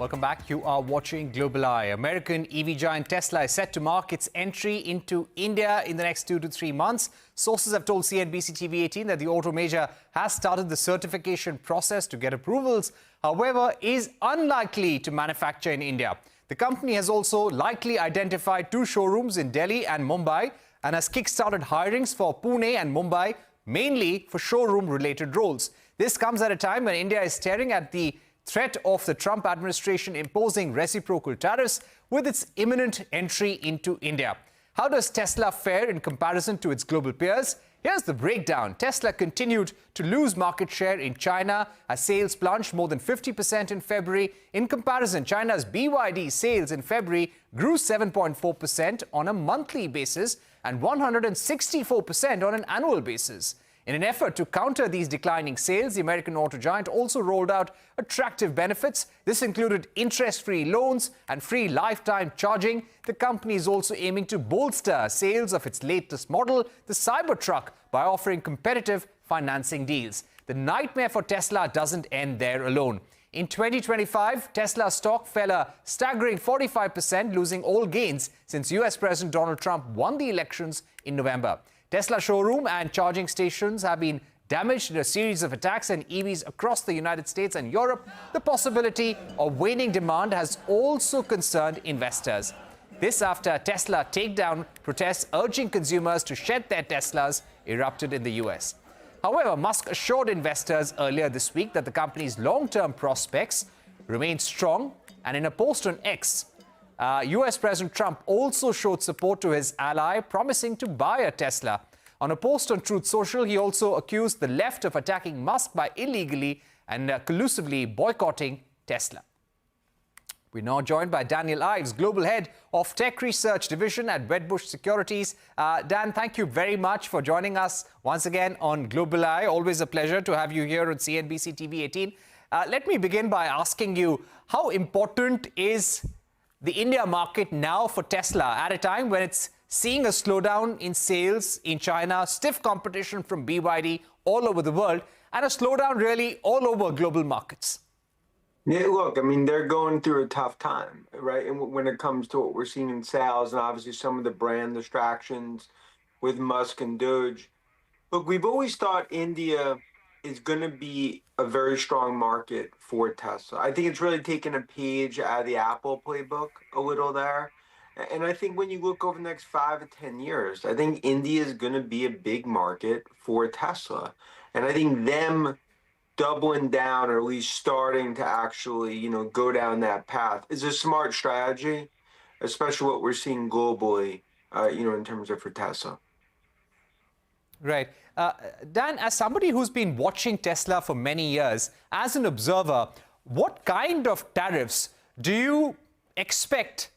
Welcome back. You are watching Global Eye. American EV giant Tesla is set to mark its entry into India in the next 2 to 3 months. Sources have told CNBC TV 18 that the auto major has started the certification process to get approvals, however, is unlikely to manufacture in India. The company has also likely identified 2 showrooms in Delhi and Mumbai and has kick-started hirings for Pune and Mumbai, mainly for showroom-related roles. This comes at a time when India is staring at the threat of the Trump administration imposing reciprocal tariffs with its imminent entry into India. How does Tesla fare in comparison to its global peers? Here's the breakdown. Tesla continued to lose market share in China as sales plunged more than 50% in February. In comparison, China's BYD sales in February grew 7.4% on a monthly basis and 164% on an annual basis. In an effort to counter these declining sales, the American auto giant also rolled out attractive benefits. This included interest-free loans and free lifetime charging. The company is also aiming to bolster sales of its latest model, the Cybertruck, by offering competitive financing deals. The nightmare for Tesla doesn't end there alone. In 2025, Tesla stock fell a staggering 45%, losing all gains since US President Donald Trump won the elections in November. Tesla showroom and charging stations have been damaged in a series of attacks on EVs across the United States and Europe. The possibility of waning demand has also concerned investors. This after Tesla takedown protests urging consumers to shed their Teslas erupted in the US. However, Musk assured investors earlier this week that the company's long-term prospects remain strong, and in a post on X, US President Trump also showed support to his ally, promising to buy a Tesla. On a post on Truth Social, he also accused the left of attacking Musk by illegally and collusively boycotting Tesla. We're now joined by Daniel Ives, Global Head of Tech Research Division at Wedbush Securities. Dan, thank you very much for joining us once again on Global Eye. Always a pleasure to have you here on CNBC TV 18. Let me begin by asking you, how important is the India market now for Tesla at a time when it's seeing a slowdown in sales in China, stiff competition from BYD all over the world, and a slowdown really all over global markets? Yeah, look, I mean, they're going through a tough time, right? And when it comes to what we're seeing in sales and obviously some of the brand distractions with Musk and Doge. Look, we've always thought India is going to be a very strong market for Tesla. I think it's really taken a page out of the Apple playbook a little there. And I think when you look over the next 5 to 10 years, I think India is going to be a big market for Tesla. And I think them doubling down, or at least starting to actually, go down that path is a smart strategy, especially what we're seeing globally, in terms of for Tesla. Right. Dan, as somebody who's been watching Tesla for many years, as an observer, what kind of tariffs do you expect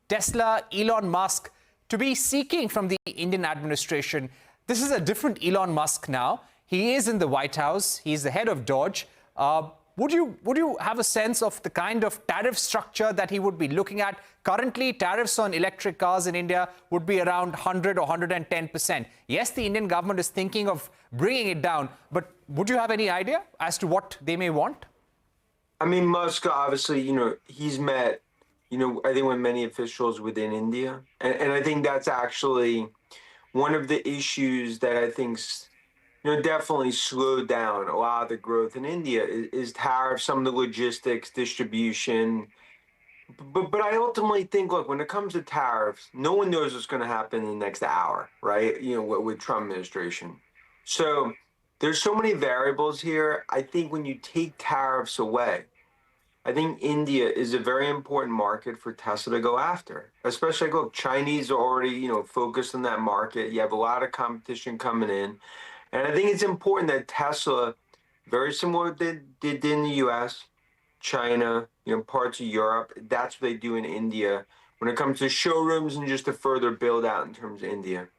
Tesla, Elon Musk, to be seeking from the Indian administration? This is a different Elon Musk now. He is in the White House. He's the head of Dodge. Would you have a sense of the kind of tariff structure that he would be looking at? Currently, tariffs on electric cars in India would be around 100 or 110%. Yes, the Indian government is thinking of bringing it down, but would you have any idea as to what they may want? I mean, Musk, obviously, he's met, I think with many officials within India. And I think that's actually one of the issues that I think's definitely slowed down a lot of the growth in India is tariffs, some of the logistics, distribution. But I ultimately think, look, when it comes to tariffs, no one knows what's going to happen in the next hour, right? With Trump administration. So there's so many variables here. I think when you take tariffs away, I think India is a very important market for Tesla to go after. Especially, look, Chinese are already, focused on that market. You have a lot of competition coming in. And I think it's important that Tesla, very similar to did in the US, China, parts of Europe, that's what they do in India when it comes to showrooms and just to further build out in terms of India.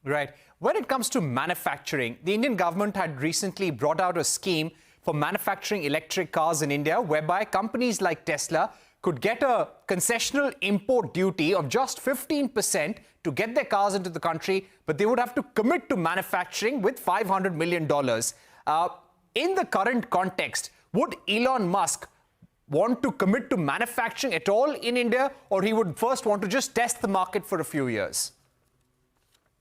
Right. When it comes to manufacturing, the Indian government had recently brought out a scheme for manufacturing electric cars in India, whereby companies like Tesla could get a concessional import duty of just 15% to get their cars into the country, but they would have to commit to manufacturing with $500 million. In the current context, would Elon Musk want to commit to manufacturing at all in India, or he would first want to just test the market for a few years?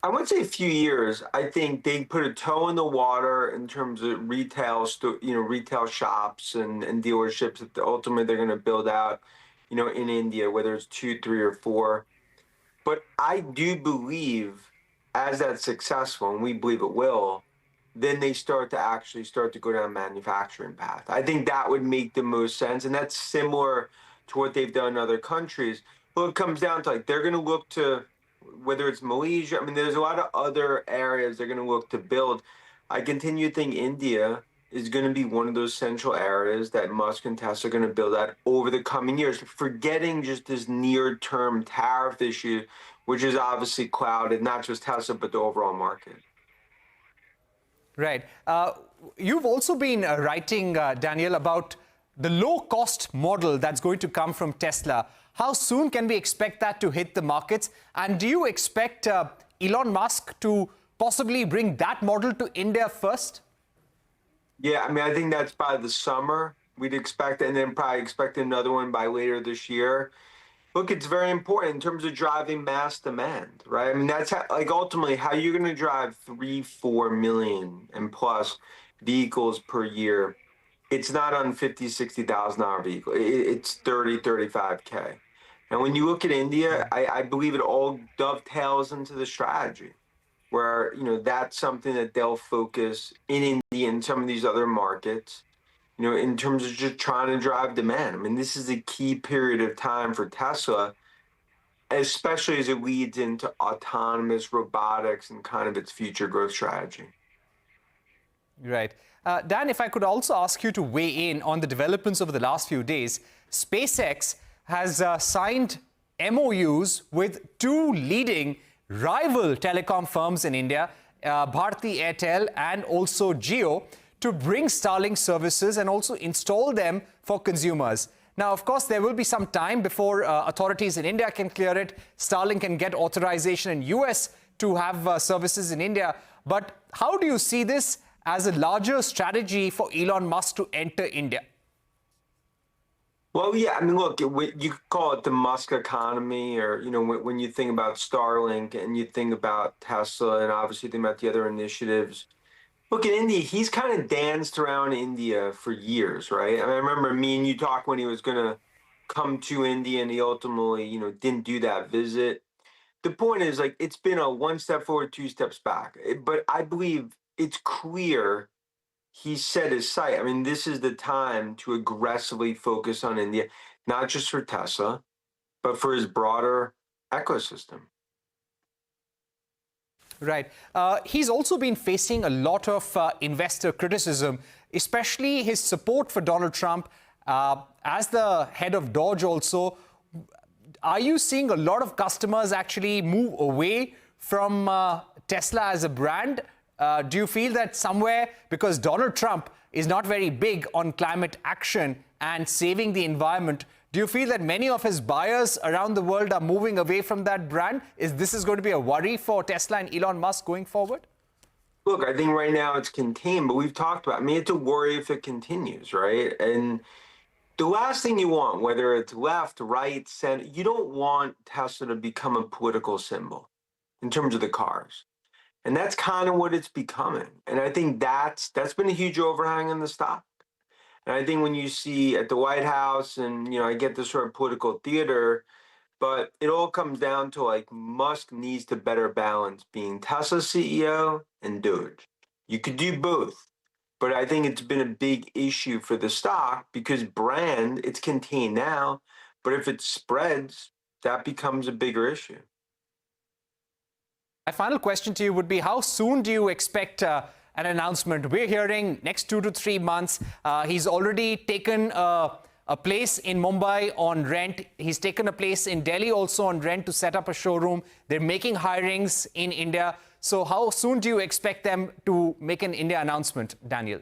I would say a few years. I think they put a toe in the water in terms of retail shops and dealerships that ultimately they're going to build out, in India, whether it's 2, 3, or 4. But I do believe as that's successful, and we believe it will, then they start to go down manufacturing path. I think that would make the most sense, and that's similar to what they've done in other countries. Well, it comes down to they're going to look to whether it's Malaysia. I mean, there's a lot of other areas they're going to look to build. I continue to think India is going to be one of those central areas that Musk and Tesla are going to build out over the coming years, forgetting just this near-term tariff issue, which is obviously clouded not just Tesla, but the overall market. Right. You've also been writing, Daniel, about the low-cost model that's going to come from Tesla. How soon can we expect that to hit the markets? And do you expect Elon Musk to possibly bring that model to India first? Yeah, I mean, I think that's by the summer. We'd expect, and then probably expect another one by later this year. Look, it's very important in terms of driving mass demand, right? I mean, that's ultimately how you're going to drive 3, 4 million and plus vehicles per year. It's not on $50,000-$60,000 vehicle. It's 30, 35K. And when you look at India, I believe it all dovetails into the strategy where, that's something that they'll focus in India and some of these other markets, in terms of just trying to drive demand. I mean, this is a key period of time for Tesla, especially as it leads into autonomous robotics and kind of its future growth strategy. Right. Dan, if I could also ask you to weigh in on the developments over the last few days. SpaceX has signed MOUs with 2 leading rival telecom firms in India, Bharti Airtel and also Jio, to bring Starlink services and also install them for consumers. Now, of course, there will be some time before authorities in India can clear it. Starlink can get authorization in US to have services in India. But how do you see this as a larger strategy for Elon Musk to enter India? Well, yeah, I mean, look, you could call it the Musk economy, or, when you think about Starlink and you think about Tesla and obviously think about the other initiatives. Look, in India, he's kind of danced around India for years, right? I mean, I remember me and you talked when he was going to come to India and he ultimately, didn't do that visit. The point is, it's been a 1 step forward, 2 steps back. But I believe it's clear he set his sight. I mean, this is the time to aggressively focus on India, not just for Tesla, but for his broader ecosystem. Right. He's also been facing a lot of investor criticism, especially his support for Donald Trump as the head of Dodge also. Are you seeing a lot of customers actually move away from Tesla as a brand? Do you feel that somewhere, because Donald Trump is not very big on climate action and saving the environment, do you feel that many of his buyers around the world are moving away from that brand? Is this going to be a worry for Tesla and Elon Musk going forward? Look, I think right now it's contained, but we've talked about, I mean, it's a worry if it continues, right? And the last thing you want, whether it's left, right, center, you don't want Tesla to become a political symbol in terms of the cars. And that's kind of what it's becoming. And I think that's been a huge overhang in the stock. And I think when you see at the White House and, I get this sort of political theater, but it all comes down to Musk needs to better balance being Tesla CEO and Doge. You could do both. But I think it's been a big issue for the stock because brand, it's contained now. But if it spreads, that becomes a bigger issue. My final question to you would be, how soon do you expect an announcement? We're hearing next 2 to 3 months. He's already taken a place in Mumbai on rent. He's taken a place in Delhi also on rent to set up a showroom. They're making hirings in India. So how soon do you expect them to make an India announcement, Daniel?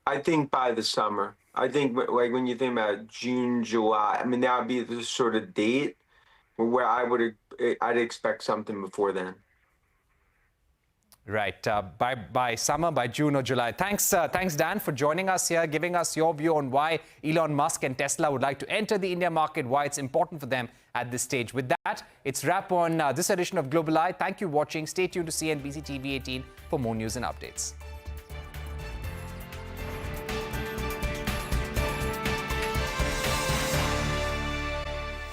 I think by the summer. I think when you think about June, July, I mean, that would be the sort of date where I'd expect something before then. Right, by summer, by June or July. Thanks, Dan, for joining us here, giving us your view on why Elon Musk and Tesla would like to enter the India market, why it's important for them at this stage. With that, it's wrap on this edition of Global Eye. Thank you for watching. Stay tuned to CNBC TV 18 for more news and updates.